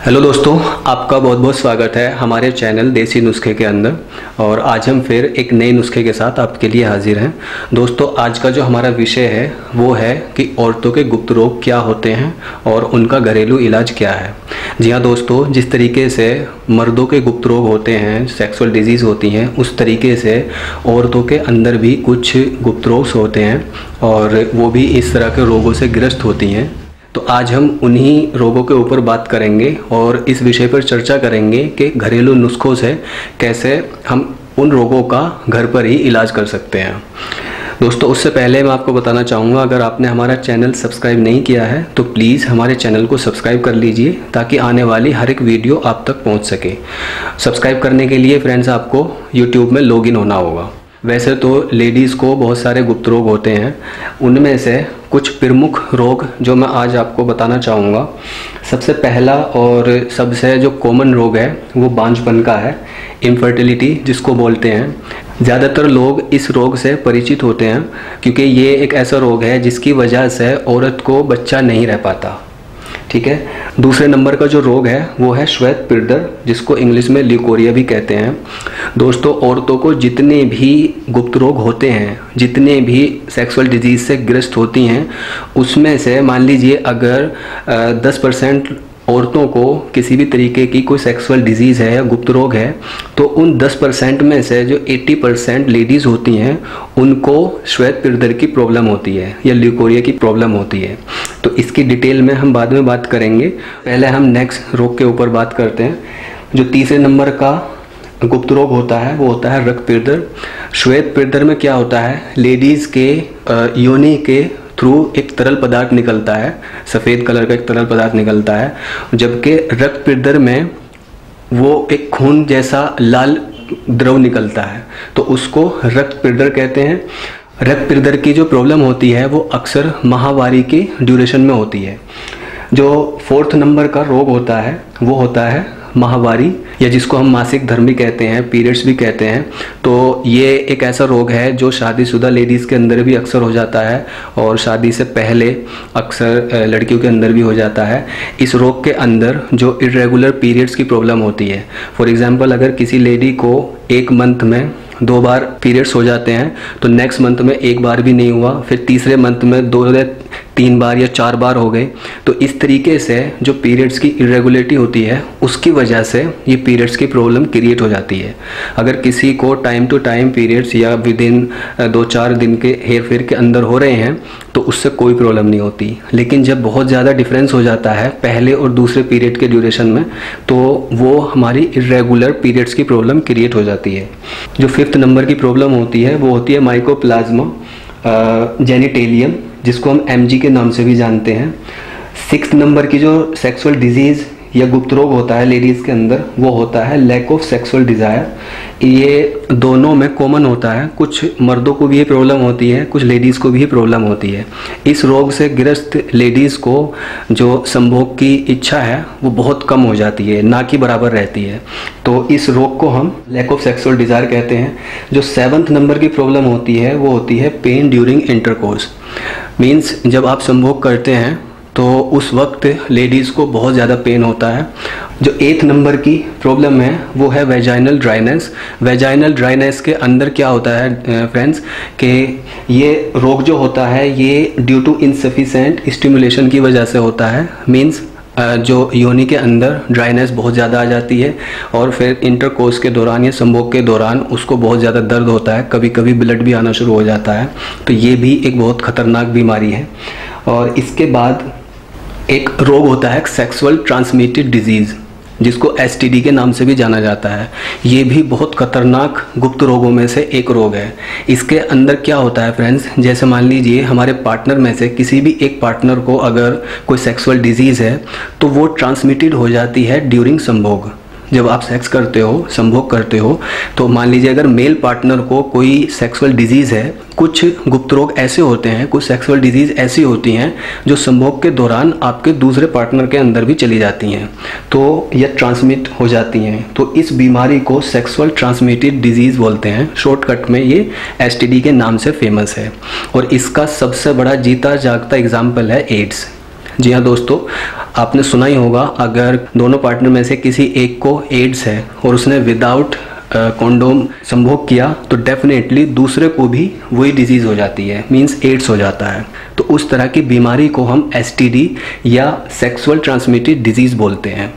Hello दोस्तों, आपका बहुत बहुत स्वागत है हमारे चैनल देसी नुस्खे के अंदर। और आज हम फिर एक नए नुस्खे के साथ आपके लिए हाजिर हैं। दोस्तों, आज का जो हमारा विषय है वो है कि औरतों के गुप्त रोग क्या होते हैं और उनका घरेलू इलाज क्या है। जी हाँ दोस्तों, जिस तरीके से मर्दों के गुप्त रोग होते हैं, सेक्सुअल डिजीज़ होती हैं, उस तरीके से औरतों के अंदर भी कुछ गुप्त रोग होते हैं और वो भी इस तरह के रोगों से ग्रस्त होती हैं। तो आज हम उन्हीं रोगों के ऊपर बात करेंगे और इस विषय पर चर्चा करेंगे कि घरेलू नुस्खों से कैसे हम उन रोगों का घर पर ही इलाज कर सकते हैं। दोस्तों, उससे पहले मैं आपको बताना चाहूँगा, अगर आपने हमारा चैनल सब्सक्राइब नहीं किया है तो प्लीज़ हमारे चैनल को सब्सक्राइब कर लीजिए ताकि आने वाली हर एक वीडियो आप तक पहुँच सके। सब्सक्राइब करने के लिए फ्रेंड्स आपको यूट्यूब में लॉगिन होना होगा। वैसे तो लेडीज़ को बहुत सारे गुप्त रोग होते हैं, उनमें से कुछ प्रमुख रोग जो मैं आज आपको बताना चाहूँगा। सबसे पहला और सबसे जो कॉमन रोग है वो बांझपन का है, इनफर्टिलिटी जिसको बोलते हैं। ज़्यादातर लोग इस रोग से परिचित होते हैं क्योंकि ये एक ऐसा रोग है जिसकी वजह से औरत को बच्चा नहीं रह पाता। ठीक है। दूसरे नंबर का जो रोग है वो है श्वेत पिरदर, जिसको इंग्लिश में ल्यूकोरिया भी कहते हैं। दोस्तों, औरतों को जितने भी गुप्त रोग होते हैं, जितने भी सेक्सुअल डिजीज़ से ग्रस्त होती हैं, उसमें से मान लीजिए अगर 10% औरतों को किसी भी तरीके की कोई सेक्सुअल डिजीज़ है या गुप्त रोग है, तो उन 10% में से जो 80% लेडीज़ होती हैं उनको श्वेत पिरदर की प्रॉब्लम होती है या ल्यूकोरिया की प्रॉब्लम होती है। तो इसकी डिटेल में हम बाद में बात करेंगे। पहले हम नेक्स्ट रोग के ऊपर बात करते हैं। जो तीसरे नंबर का गुप्त रोग होता है वो होता है रक्त पिरदर। श्वेत पिरदर में क्या होता है, लेडीज़ के योनि के थ्रू एक तरल पदार्थ निकलता है, सफ़ेद कलर का एक तरल पदार्थ निकलता है, जबकि रक्त पिरदर में वो एक खून जैसा लाल द्रव निकलता है, तो उसको रक्त पिरदर कहते हैं। रक्त पिरदर की जो प्रॉब्लम होती है वो अक्सर माहवारी के ड्यूरेशन में होती है। जो फोर्थ नंबर का रोग होता है वो होता है माहवारी, या जिसको हम मासिक धर्म भी कहते हैं, पीरियड्स भी कहते हैं। तो ये एक ऐसा रोग है जो शादीशुदा लेडीज़ के अंदर भी अक्सर हो जाता है और शादी से पहले अक्सर लड़कियों के अंदर भी हो जाता है। इस रोग के अंदर जो इरेगुलर पीरियड्स की प्रॉब्लम होती है, फॉर एग्जांपल अगर किसी लेडी को एक मंथ में 2 बार पीरियड्स हो जाते हैं तो नेक्स्ट मंथ में 1 बार भी नहीं हुआ, फिर तीसरे मंथ में 2 या 3 बार या 4 बार हो गए। तो इस तरीके से जो पीरियड्स की इरेगुलरिटी होती है उसकी वजह से ये पीरियड्स की प्रॉब्लम क्रिएट हो जाती है। अगर किसी को टाइम टू टाइम पीरियड्स या विद इन 2-4 दिन के हेर फेर के अंदर हो रहे हैं तो उससे कोई प्रॉब्लम नहीं होती, लेकिन जब बहुत ज़्यादा डिफरेंस हो जाता है पहले और दूसरे पीरियड के ड्यूरेशन में तो वो हमारी इरेगुलर पीरियड्स की प्रॉब्लम क्रिएट हो जाती है। जो 5th नंबर की प्रॉब्लम होती है वो होती है माइकोप्लाज्मा जेनिटेलियम, जिसको हम MG के नाम से भी जानते हैं। 6th नंबर की जो सेक्सुअल डिजीज़ या गुप्त रोग होता है लेडीज़ के अंदर वो होता है लैक ऑफ सेक्सुअल डिज़ायर। ये दोनों में कॉमन होता है, कुछ मर्दों को भी ये प्रॉब्लम होती है, कुछ लेडीज़ को भी ये प्रॉब्लम होती है। इस रोग से ग्रस्त लेडीज़ को जो संभोग की इच्छा है वो बहुत कम हो जाती है, ना कि बराबर रहती है। तो इस रोग को हम लैक ऑफ सेक्सुअल डिज़ायर कहते हैं। जो 7th नंबर की प्रॉब्लम होती है वो होती है पेन ड्यूरिंग इंटरकोर्स। मीन्स जब आप संभोग करते हैं तो उस वक्त लेडीज़ को बहुत ज़्यादा पेन होता है। जो 8th नंबर की प्रॉब्लम है वो है वेजाइनल ड्राइनेस। वेजाइनल ड्राइनेस के अंदर क्या होता है फ्रेंड्स कि ये रोग जो होता है ये ड्यू टू इनसफिशेंट स्टिमुलेशन की वजह से होता है। मीन्स जो योनि के अंदर ड्राइनेस बहुत ज़्यादा आ जाती है और फिर इंटरकोर्स के दौरान या संभोग के दौरान उसको बहुत ज़्यादा दर्द होता है, कभी कभी ब्लड भी आना शुरू हो जाता है। तो ये भी एक बहुत ख़तरनाक बीमारी है। और इसके बाद एक रोग होता है सेक्सुअल ट्रांसमिटेड डिजीज़, जिसको STD के नाम से भी जाना जाता है। ये भी बहुत खतरनाक गुप्त रोगों में से एक रोग है। इसके अंदर क्या होता है फ्रेंड्स, जैसे मान लीजिए हमारे पार्टनर में से किसी भी एक पार्टनर को अगर कोई सेक्सुअल डिजीज़ है तो वो ट्रांसमिटेड हो जाती है ड्यूरिंग संभोग। जब आप सेक्स करते हो, संभोग करते हो, तो मान लीजिए अगर मेल पार्टनर को कोई सेक्सुअल डिजीज़ है, कुछ गुप्त रोग ऐसे होते हैं, कुछ सेक्सुअल डिजीज़ ऐसी होती हैं जो संभोग के दौरान आपके दूसरे पार्टनर के अंदर भी चली जाती हैं, तो यह ट्रांसमिट हो जाती हैं। तो इस बीमारी को सेक्सुअल ट्रांसमिटेड डिजीज़ बोलते हैं। शॉर्टकट में ये STD के नाम से फेमस है। और इसका सबसे बड़ा जीता जागता एग्जाम्पल है एड्स। जी हाँ दोस्तों, आपने सुना ही होगा, अगर दोनों पार्टनर में से किसी एक को एड्स है और उसने विदाउट कॉन्डोम संभोग किया तो डेफिनेटली दूसरे को भी वही डिजीज़ हो जाती है, मींस एड्स हो जाता है। तो उस तरह की बीमारी को हम एसटीडी या सेक्सुअल ट्रांसमिटेड डिजीज़ बोलते हैं।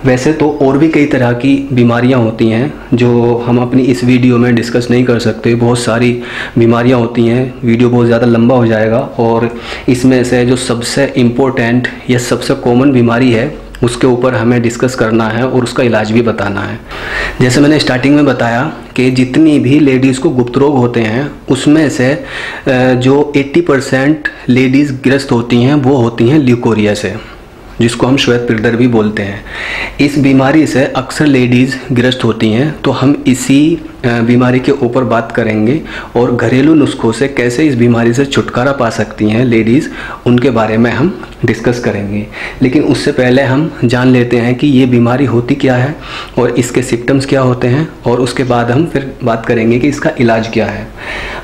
वैसे तो और भी कई तरह की बीमारियां होती हैं जो हम अपनी इस वीडियो में डिस्कस नहीं कर सकते। बहुत सारी बीमारियां होती हैं, वीडियो बहुत ज़्यादा लंबा हो जाएगा। और इसमें से जो सबसे इम्पोर्टेंट या सबसे कॉमन बीमारी है उसके ऊपर हमें डिस्कस करना है और उसका इलाज भी बताना है। जैसे मैंने स्टार्टिंग में बताया कि जितनी भी लेडीज़ को गुप्त रोग होते हैं उसमें से जो 80% लेडीज़ ग्रस्त होती हैं वो होती हैं ल्यूकोरिया से, जिसको हम श्वेत पिरदर भी बोलते हैं। इस बीमारी से अक्सर लेडीज़ ग्रस्त होती हैं, तो हम इसी बीमारी के ऊपर बात करेंगे और घरेलू नुस्खों से कैसे इस बीमारी से छुटकारा पा सकती हैं लेडीज़, उनके बारे में हम डिस्कस करेंगे। लेकिन उससे पहले हम जान लेते हैं कि ये बीमारी होती क्या है और इसके सिम्टम्स क्या होते हैं, और उसके बाद हम फिर बात करेंगे कि इसका इलाज क्या है।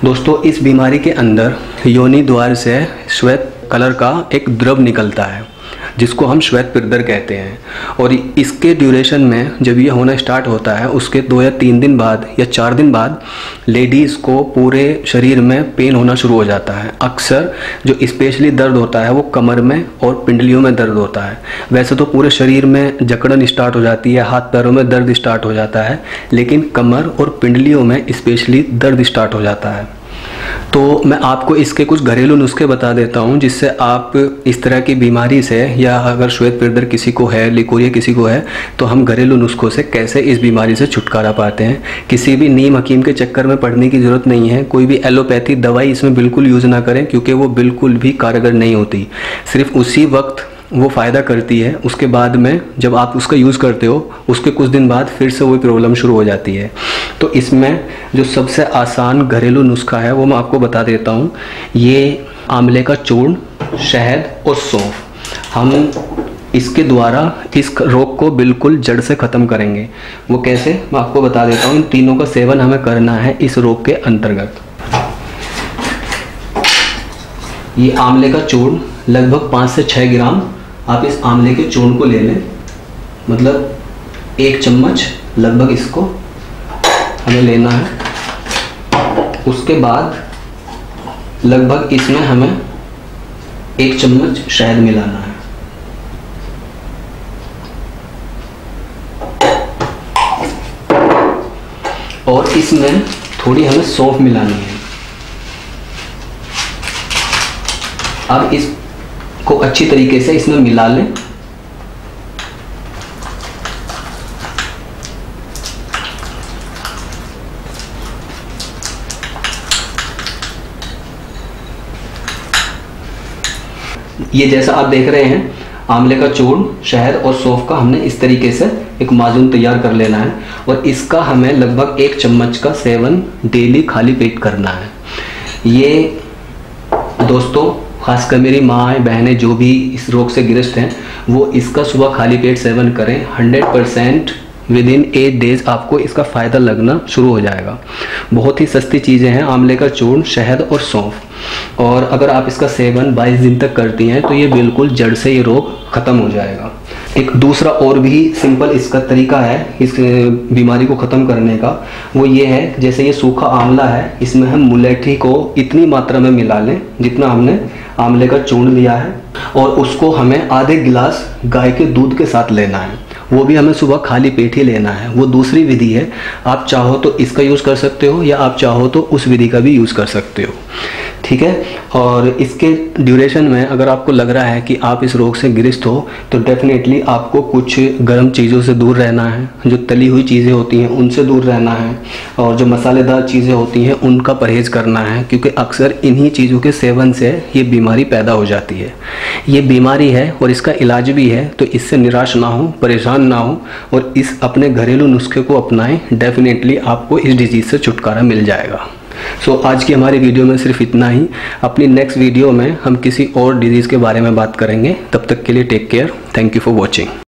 दोस्तों, इस बीमारी के अंदर योनि द्वार से श्वेत कलर का एक द्रव निकलता है जिसको हम श्वेत पिरदर कहते हैं। और इसके ड्यूरेशन में जब ये होना स्टार्ट होता है उसके 2 या 3 दिन बाद या 4 दिन बाद लेडीज़ को पूरे शरीर में पेन होना शुरू हो जाता है। अक्सर जो स्पेशली दर्द होता है वो कमर में और पिंडलियों में दर्द होता है। वैसे तो पूरे शरीर में जकड़न स्टार्ट हो जाती है, हाथ पैरों में दर्द स्टार्ट हो जाता है, लेकिन कमर और पिंडलियों में स्पेशली दर्द स्टार्ट हो जाता है। तो मैं आपको इसके कुछ घरेलू नुस्खे बता देता हूं जिससे आप इस तरह की बीमारी से, या अगर श्वेत पिरदर किसी को है, ल्यूकोरिया किसी को है, तो हम घरेलू नुस्खों से कैसे इस बीमारी से छुटकारा पाते हैं। किसी भी नीम हकीम के चक्कर में पड़ने की ज़रूरत नहीं है। कोई भी एलोपैथी दवाई इसमें बिल्कुल यूज़ ना करें क्योंकि वो बिल्कुल भी कारगर नहीं होती। सिर्फ उसी वक्त वो फ़ायदा करती है, उसके बाद में जब आप उसका यूज़ करते हो उसके कुछ दिन बाद फिर से वही प्रॉब्लम शुरू हो जाती है। तो इसमें जो सबसे आसान घरेलू नुस्खा है वो मैं आपको बता देता हूँ। ये आंवले का चूर्ण, शहद और सौंफ, हम इसके द्वारा इस रोग को बिल्कुल जड़ से ख़त्म करेंगे। वो कैसे, मैं आपको बता देता हूँ। इन तीनों का सेवन हमें करना है इस रोग के अंतर्गत। ये आंवले का चूर्ण लगभग 5 से 6 ग्राम आप इस आंवले के चूर्ण को ले लें, मतलब 1 चम्मच लगभग इसको हमें लेना है। उसके बाद लगभग इसमें हमें 1 चम्मच शहद मिलाना है। और इसमें थोड़ी हमें सौंफ मिलानी है। अब इसको अच्छी तरीके से इसमें मिला लें। ये जैसा आप देख रहे हैं, आंवले का चूर्ण, शहद और सौंफ का हमने इस तरीके से एक माजून तैयार कर लेना है और इसका हमें लगभग 1 चम्मच का सेवन डेली खाली पेट करना है। ये दोस्तों, खासकर मेरी माँ बहनें जो भी इस रोग से ग्रस्त हैं वो इसका सुबह खाली पेट सेवन करें। 100% विदिन 8 डेज आपको इसका फ़ायदा लगना शुरू हो जाएगा। बहुत ही सस्ती चीज़ें हैं, आंवले का चूर्ण, शहद और सौंफ। और अगर आप इसका सेवन 22 दिन तक करती हैं तो ये बिल्कुल जड़ से ये रोग ख़त्म हो जाएगा। एक दूसरा और भी सिंपल इसका तरीका है इस बीमारी को ख़त्म करने का, वो ये है, जैसे ये सूखा आंवला है, इसमें हम मुलेठी को इतनी मात्रा में मिला लें जितना हमने आंवले का चूर्ण लिया है, और उसको हमें आधे गिलास गाय के दूध के साथ लेना है। वो भी हमें सुबह खाली पेट ही लेना है। वो दूसरी विधि है, आप चाहो तो इसका यूज़ कर सकते हो या आप चाहो तो उस विधि का भी यूज़ कर सकते हो, ठीक है। और इसके ड्यूरेशन में अगर आपको लग रहा है कि आप इस रोग से ग्रस्त हो तो डेफिनेटली आपको कुछ गर्म चीज़ों से दूर रहना है, जो तली हुई चीज़ें होती हैं उनसे दूर रहना है, और जो मसालेदार चीज़ें होती हैं उनका परहेज़ करना है, क्योंकि अक्सर इन्हीं चीज़ों के सेवन से ये बीमारी पैदा हो जाती है। ये बीमारी है और इसका इलाज भी है, तो इससे निराश ना हो, परेशान ना हो और इस अपने घरेलू नुस्खे को अपनाएं। डेफिनेटली आपको इस डिजीज़ से छुटकारा मिल जाएगा। आज की हमारी वीडियो में सिर्फ इतना ही। अपनी नेक्स्ट वीडियो में हम किसी और डिजीज़ के बारे में बात करेंगे। तब तक के लिए take care. Thank you for watching.